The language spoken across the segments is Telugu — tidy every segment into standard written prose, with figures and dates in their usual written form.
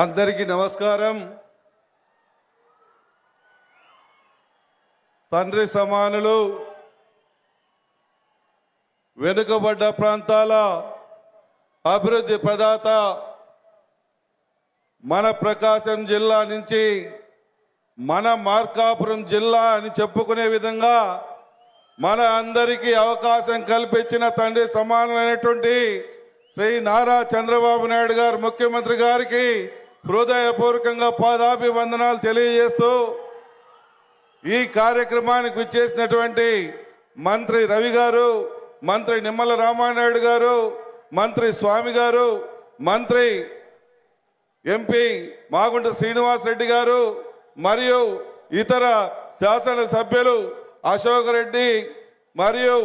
అందరికీ నమస్కారం. తండ్రి సమానులు, వెనుకబడ్డ ప్రాంతాల అభివృద్ధి ప్రదాత మన ప్రకాశం జిల్లా నుంచి మన మార్కాపురం జిల్లా అని చెప్పుకునే విధంగా మన అందరికీ అవకాశం కల్పించిన తండ్రి సమానమైనటువంటి శ్రీ నారా చంద్రబాబు నాయుడు గారు ముఖ్యమంత్రి గారికి హృదయపూర్వకంగా పాదాభివందనాలు తెలియజేస్తూ ఈ కార్యక్రమానికి విచ్చేసినటువంటి మంత్రి రవి గారు, మంత్రి నిమ్మల రామానాయుడు గారు, మంత్రి స్వామి గారు, మంత్రి ఎంపీ మాగుంట శ్రీనివాస్ రెడ్డి గారు మరియు ఇతర శాసనసభ్యులు అశోక్ రెడ్డి మరియు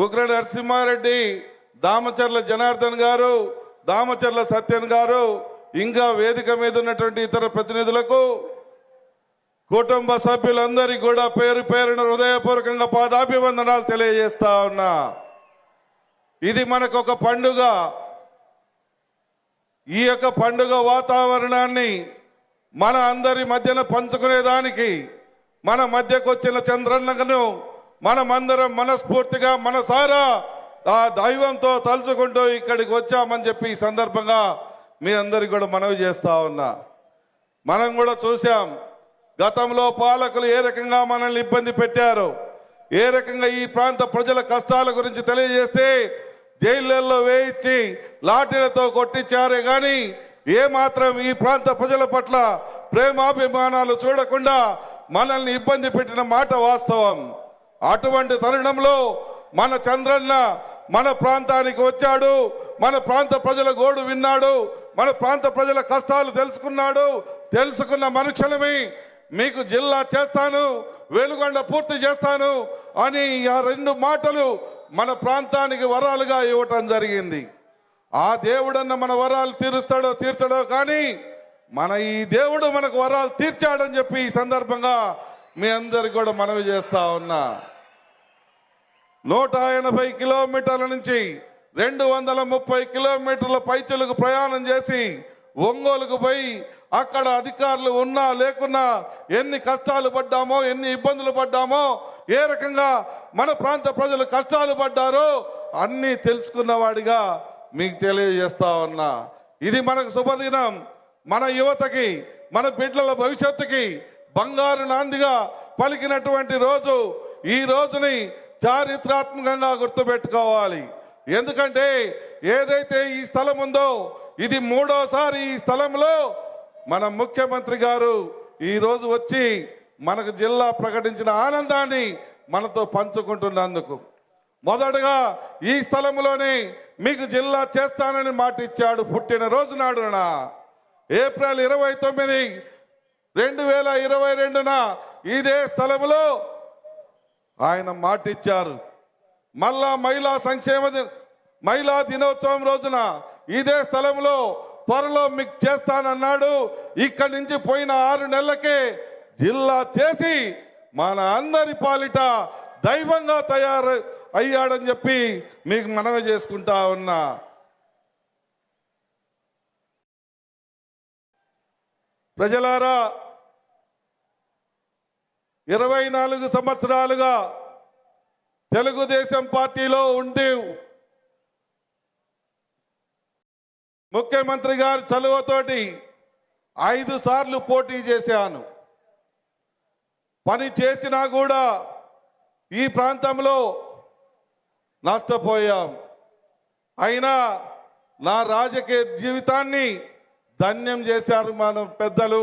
ఉగ్ర నరసింహారెడ్డి, దామచర్ల జనార్దన్ గారు, దామచర్ల సత్యన్ గారు, ఇంకా వేదిక మీద ఉన్నటువంటి ఇతర ప్రతినిధులకు, కుటుంబ సభ్యులందరికీ కూడా పేరు పేరున హృదయపూర్వకంగా పాదాభివందనాలు తెలియజేస్తా ఉన్నా. ఇది మనకు ఒక పండుగ. ఈ యొక్క పండుగ వాతావరణాన్ని మన అందరి మధ్యన పంచుకునేదానికి మన మధ్యకు వచ్చిన చంద్రన్నను మనమందరం మనస్ఫూర్తిగా మనసారా ఆ దైవంతో తలుచుకుంటూ ఇక్కడికి వచ్చామని చెప్పి ఈ సందర్భంగా మీ అందరికి కూడా మనవి చేస్తా ఉన్నా. మనం కూడా చూసాం గతంలో పాలకులు ఏ రకంగా మనల్ని ఇబ్బంది పెట్టారు, ఏ రకంగా ఈ ప్రాంత ప్రజల కష్టాల గురించి తెలియజేస్తే జైళ్ళల్లో వేయించి లాఠీలతో కొట్టించారే కానీ ఏమాత్రం ఈ ప్రాంత ప్రజల పట్ల ప్రేమాభిమానాలు చూడకుండా మనల్ని ఇబ్బంది పెట్టిన మాట వాస్తవం. అటువంటి తరుణంలో మన చంద్రన్న మన ప్రాంతానికి వచ్చాడు, మన ప్రాంత ప్రజల గోడు విన్నాడు, మన ప్రాంత ప్రజల కష్టాలు తెలుసుకున్నాడు. తెలుసుకున్న మనుక్షణమే మీకు జిల్లా చేస్తాను, వెలుగొండ పూర్తి చేస్తాను అని ఆ రెండు మాటలు మన ప్రాంతానికి వరాలుగా ఇవ్వటం జరిగింది. ఆ దేవుడన్న మన వరాలు తీరుస్తాడో తీర్చడో కానీ మన ఈ దేవుడు మనకు వరాలు తీర్చాడని చెప్పి ఈ సందర్భంగా మీ అందరికి కూడా మనవి చేస్తా ఉన్నా. 180 కిలోమీటర్ల నుంచి 230 కిలోమీటర్ల పైచులకు ప్రయాణం చేసి ఒంగోలుకు పోయి అక్కడ అధికారులు ఉన్నా లేకున్నా ఎన్ని కష్టాలు పడ్డామో, ఎన్ని ఇబ్బందులు పడ్డామో, ఏ రకంగా మన ప్రాంత ప్రజలు కష్టాలు పడ్డారో అన్నీ తెలుసుకున్నవాడిగా మీకు తెలియజేస్తా ఉన్నా. ఇది మనకు శుభదినం. మన యువతకి, మన బిడ్డల భవిష్యత్తుకి బంగారు నాందిగా పలికినటువంటి రోజు. ఈ రోజుని చారిత్రాత్మకంగా గుర్తుపెట్టుకోవాలి. ఎందుకంటే ఏదైతే ఈ స్థలం ఉందో ఇది 3వసారి ఈ స్థలంలో మన ముఖ్యమంత్రి గారు ఈరోజు వచ్చి మనకు జిల్లా ప్రకటించిన ఆనందాన్ని మనతో పంచుకుంటున్నందుకు. మొదటగా ఈ స్థలంలోనే మీకు జిల్లా చేస్తానని మాట ఇచ్చాడు. పుట్టిన రోజు నాడున ఏప్రిల్ 29, 2022న ఇదే స్థలంలో ఆయన మాట ఇచ్చారు. మళ్ళా మహిళా దినోత్సవం రోజున ఇదే స్థలంలో త్వరలో మీకు చేస్తానన్నాడు. ఇక్కడి నుంచి పోయిన 6 నెలలకే జిల్లా చేసి మన అందరి పాలిట దైవంగా తయారు అయ్యాడని చెప్పి మీకు మనవి చేసుకుంటా ఉన్నా. ప్రజలారా, 24 సంవత్సరాలుగా తెలుగుదేశం పార్టీలో ఉండి ముఖ్యమంత్రి గారి చలువతోటి 5 సార్లు పోటీ చేశాను. పని చేసినా కూడా ఈ ప్రాంతంలో నష్టపోయాం. అయినా నా రాజకీయ జీవితాన్ని ధన్యం చేశారు మన పెద్దలు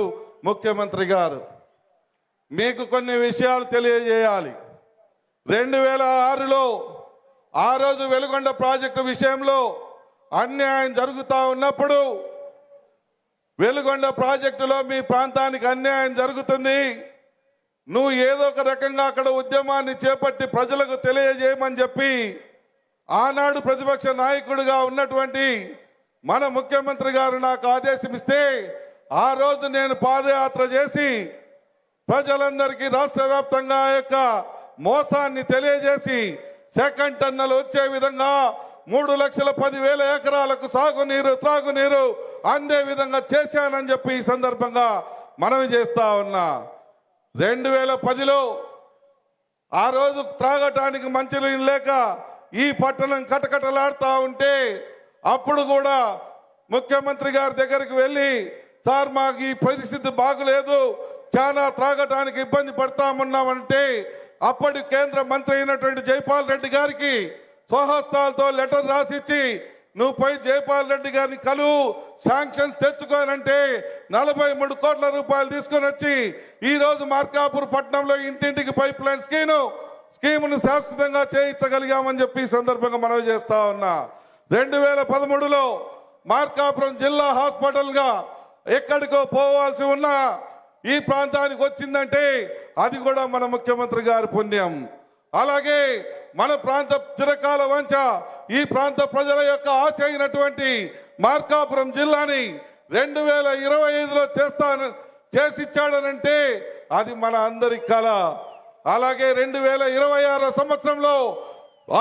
ముఖ్యమంత్రి గారు. మీకు కొన్ని విషయాలు తెలియజేయాలి. 2006లో ఆ రోజు వెలుగొండ ప్రాజెక్టు విషయంలో అన్యాయం జరుగుతూ ఉన్నప్పుడు, వెలుగొండ ప్రాజెక్టులో మీ ప్రాంతానికి అన్యాయం జరుగుతుంది, నువ్వు ఏదో ఒక రకంగా అక్కడ ఉద్యమాన్ని చేపట్టి ప్రజలకు తెలియజేయమని చెప్పి ఆనాడు ప్రతిపక్ష నాయకుడిగా ఉన్నటువంటి మన ముఖ్యమంత్రి గారు నాకు ఆదేశమిస్తే ఆ రోజు నేను పాదయాత్ర చేసి ప్రజలందరికీ రాష్ట్ర వ్యాప్తంగా యొక్క మోసాన్ని తెలియజేసి సెకండ్ టన్నల్ వచ్చే విధంగా 3,10,000 ఎకరాలకు సాగునీరు, త్రాగునీరు అందే విధంగా చేశానని చెప్పి ఈ సందర్భంగా మనవి చేస్తా ఉన్నా. 2010లో ఆ రోజు త్రాగటానికి మంచినీళ్ళు లేక ఈ పట్టణం కటకటలాడుతూ ఉంటే అప్పుడు కూడా ముఖ్యమంత్రి గారి దగ్గరికి వెళ్ళి, సార్ మాకు ఈ పరిస్థితి బాగులేదు, చాలా త్రాగటానికి ఇబ్బంది పడతామన్నామంటే అప్పటి కేంద్ర మంత్రి అయినటువంటి జైపాల్ రెడ్డి గారికి స్వహస్తాలతో లెటర్ రాసిచ్చి, నువ్వు పోయి జైపాల్ రెడ్డి గారిని కలువు, శాంక్షన్స్ తెచ్చుకోనంటే 43 కోట్ల రూపాయలు తీసుకొని వచ్చి ఈ రోజు మార్కాపూర్ పట్టణంలో ఇంటింటికి పైప్ లైన్ స్కీమును శాశ్వతంగా చేయించగలిగామని చెప్పి ఈ సందర్భంగా మనవి చేస్తా ఉన్నా. 2013లో మార్కాపురం జిల్లా హాస్పిటల్ గా ఎక్కడికో పోవాల్సి ఉన్న ఈ ప్రాంతానికి వచ్చిందంటే అది కూడా మన ముఖ్యమంత్రి గారి పుణ్యం. అలాగే మన ప్రాంత చిరకాల వంచ ఈ ప్రాంత ప్రజల యొక్క ఆశ అయినటువంటి మార్కాపురం జిల్లాని 2025లో చేసిచ్చాడనంటే అది మన అందరి కళ. అలాగే 2026 సంవత్సరంలో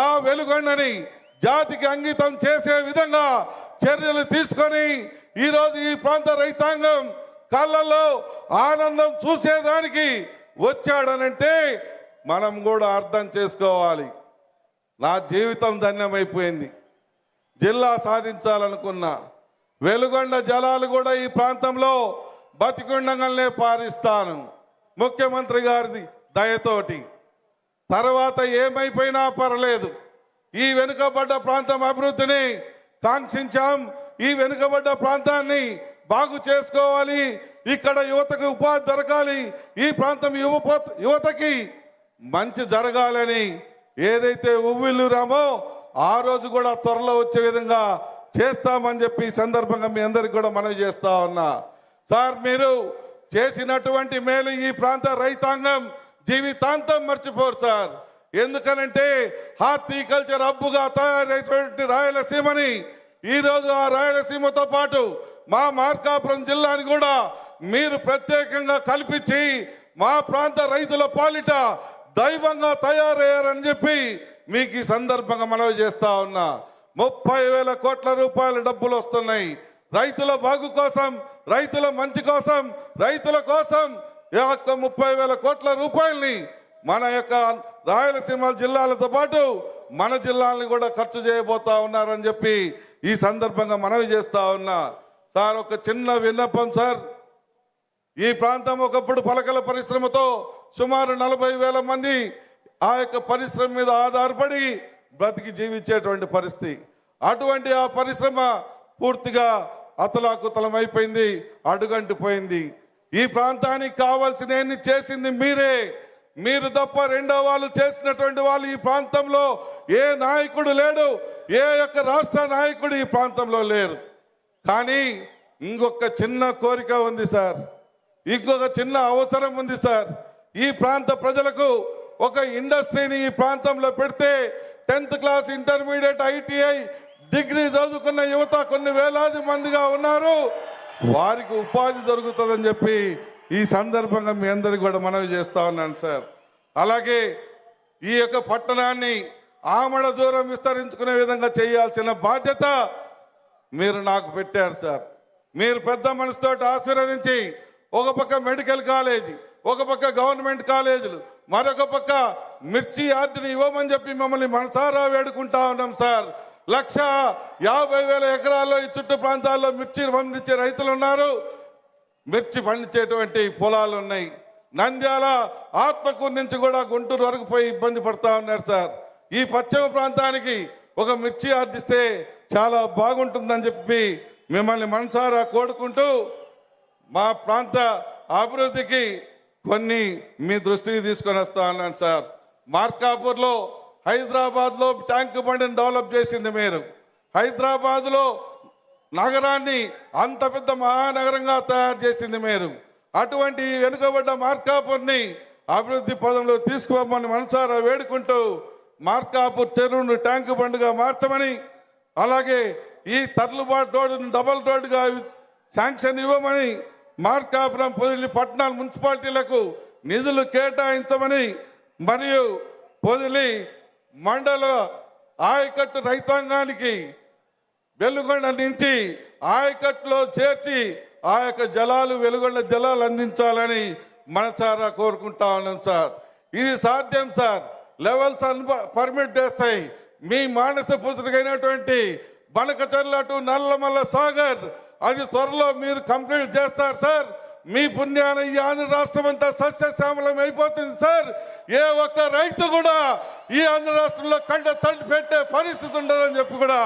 ఆ వెలుగొండని జాతికి అంకితం చేసే విధంగా చర్యలు తీసుకొని ఈరోజు ఈ ప్రాంత రైతాంగం కళ్ళల్లో ఆనందం చూసేదానికి వచ్చాడనంటే మనం కూడా అర్థం చేసుకోవాలి. నా జీవితం ధన్యమైపోయింది. జిల్లా సాధించాలనుకున్నా వెలుగొండ జలాలు కూడా ఈ ప్రాంతంలో బతికుండగానే పారిస్తాను ముఖ్యమంత్రి గారి దయతోటి. తర్వాత ఏమైపోయినా పర్లేదు, ఈ వెనుకబడ్డ ప్రాంతం అభివృద్ధిని కాంక్షించాం. ఈ వెనుకబడ్డ ప్రాంతాన్ని బాగు చేసుకోవాలి, ఇక్కడ యువతకు ఉపాధి దొరకాలి, ఈ ప్రాంతం యువతకి మంచి జరగాలని ఏదైతే ఉవ్విల్లురామో ఆ రోజు కూడా త్వరలో వచ్చే విధంగా చేస్తామని చెప్పి ఈ సందర్భంగా మీ అందరికి కూడా మనవి చేస్తా ఉన్నా. సార్, మీరు చేసినటువంటి మేలు ఈ ప్రాంత రైతాంగం జీవితాంతం మర్చిపోరు సార్. ఎందుకనంటే హార్టికల్చర్ హబ్బుగా తయారైనటువంటి రాయలసీమని ఈరోజు ఆ రాయలసీమతో పాటు మా మార్కాపురం జిల్లాని కూడా మీరు ప్రత్యేకంగా కల్పించి మా ప్రాంత రైతుల పాలిట దైవంగా తయారయ్యారని చెప్పి మీకు ఈ సందర్భంగా మనవి చేస్తా ఉన్నా. 30,000 కోట్ల రూపాయల డబ్బులు వస్తున్నాయి రైతుల బాగు కోసం, రైతుల మంచి కోసం, రైతుల కోసం. 30,000 కోట్ల రూపాయల్ని మన యొక్క రాయలసీమ జిల్లాలతో పాటు మన జిల్లాలని కూడా ఖర్చు చేయబోతా ఉన్నారని చెప్పి ఈ సందర్భంగా మనవి చేస్తా ఉన్నా. సార్, ఒక చిన్న విన్నపం సార్. ఈ ప్రాంతం ఒకప్పుడు పలకల పరిశ్రమతో సుమారు 40,000 మంది ఆ యొక్క పరిశ్రమ మీద ఆధారపడి బ్రతికి జీవించేటువంటి పరిస్థితి. అటువంటి ఆ పరిశ్రమ పూర్తిగా అతలాకుతలం అయిపోయింది, అడుగంటిపోయింది. ఈ ప్రాంతానికి కావాల్సిన చేసింది మీరే. మీరు తప్ప రెండో వాళ్ళు చేసినటువంటి వాళ్ళు ఈ ప్రాంతంలో ఏ నాయకుడు లేడు, ఏ యొక్క రాష్ట్ర నాయకుడు ఈ ప్రాంతంలో లేరు. కానీ ఇంకొక చిన్న కోరిక ఉంది సార్, ఇంకొక చిన్న అవసరం ఉంది సార్. ఈ ప్రాంత ప్రజలకు ఒక ఇండస్ట్రీని ఈ ప్రాంతంలో పెడితే 10th class, intermediate, ITI degree చదువుకున్న యువత కొన్ని వేలాది మందిగా ఉన్నారు, వారికి ఉపాధి దొరుకుతుందని చెప్పి ఈ సందర్భంగా మీ అందరికి కూడా మనవి చేస్తా ఉన్నాను సార్. అలాగే ఈ యొక్క పట్టణాన్ని ఆమడ దూరం విస్తరించుకునే విధంగా చేయాల్సిన బాధ్యత మీరు నాకు పెట్టారు సార్. మీరు పెద్ద మనసుతో ఆశీర్వదించి ఒక పక్క మెడికల్ కాలేజీ, ఒక పక్క గవర్నమెంట్ కాలేజీలు, మరొక పక్క మిర్చి యార్డుని ఇవ్వమని చెప్పి మమ్మల్ని మనసారా వేడుకుంటా ఉన్నాం సార్. 150,000 ఎకరాల్లో ఈ చుట్టూ ప్రాంతాల్లో మిర్చి పండించే రైతులు ఉన్నారు, మిర్చి పండించేటువంటి పొలాలు ఉన్నాయి. నంద్యాల, ఆత్మకూరు నుంచి కూడా గుంటూరు వరకు పోయి ఇబ్బంది పడతా ఉన్నారు సార్. ఈ పశ్చిమ ప్రాంతానికి ఒక మిర్చి యార్డు ఇస్తే చాలా బాగుంటుందని చెప్పి మిమ్మల్ని మనసారా కోరుకుంటూ మా ప్రాంత అభివృద్ధికి కొన్ని మీ దృష్టికి తీసుకొని వస్తా ఉన్నాను సార్. మార్కాపూర్లో, హైదరాబాద్లో ట్యాంక్ బండిని డెవలప్ చేసింది మీరు. హైదరాబాద్లో నగరాన్ని అంత పెద్ద మహానగరంగా తయారు చేసింది మీరు. అటువంటి వెనుకబడ్డ మార్కాపూర్ని అభివృద్ధి పదంలో తీసుకుపోమని మనసారా వేడుకుంటూ మార్కాపూర్ చెరువును ట్యాంక్ బండిగా మార్చమని, అలాగే ఈ తర్లుబాటు రోడ్డును డబల్ రోడ్డుగా శాంక్షన్ ఇవ్వమని, మార్కాపురం, పొదిలి పట్టణాల మున్సిపాలిటీలకు నిధులు కేటాయించమని, మరియు పొదిలి మండల ఆయకట్టు రైతాంగానికి వెలుగొండ నుంచి ఆయకట్టులో చేర్చి ఆ యొక్క జలాలు వెలుగొండ జలాలు అందించాలని మనసారా కోరుకుంటా ఉన్నాం సార్. ఇది సాధ్యం సార్. లెవెల్స్ పర్మిట్ చేస్తాయి. మీ మానస పుత్రికైనటువంటి బనకచర్ల టు నల్లమల్ల సాగర్ అది త్వరలో మీరు కంప్లీట్ చేస్తారు సార్. మీ పుణ్యాన ఈ ఆంధ్ర రాష్ట్రం అంతా సస్యశ్యామలం అయిపోతుంది సార్. ఏ ఒక్క రైతు కూడా ఈ ఆంధ్ర రాష్ట్రంలో కంట తండ్రి పెట్టే పరిస్థితి ఉండదని చెప్పి కూడా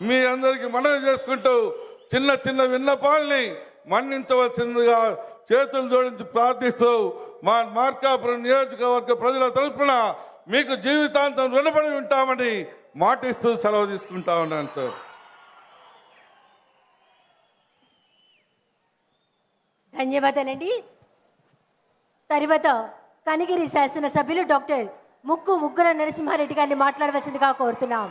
మీ అందరికీ మనవి చేసుకుంటూ చిన్న చిన్న విన్నపాల్ని మన్నించవలసిందిగా చేతులు జోడించి ప్రార్థిస్తూ మా మార్కాపురం నియోజకవర్గ ప్రజల తరఫున మీకు జీవితాంతం రుణపడి ఉంటామని మాటిస్తూ సెలవు తీసుకుంటా ఉన్నాను సార్. ధన్యవాదాలండి. తర్వాత కనిగిరి శాసనసభ్యులు డాక్టర్ ముక్కు ఉగ్ర నరసింహారెడ్డి గారిని మాట్లాడవలసిందిగా కోరుతున్నాం.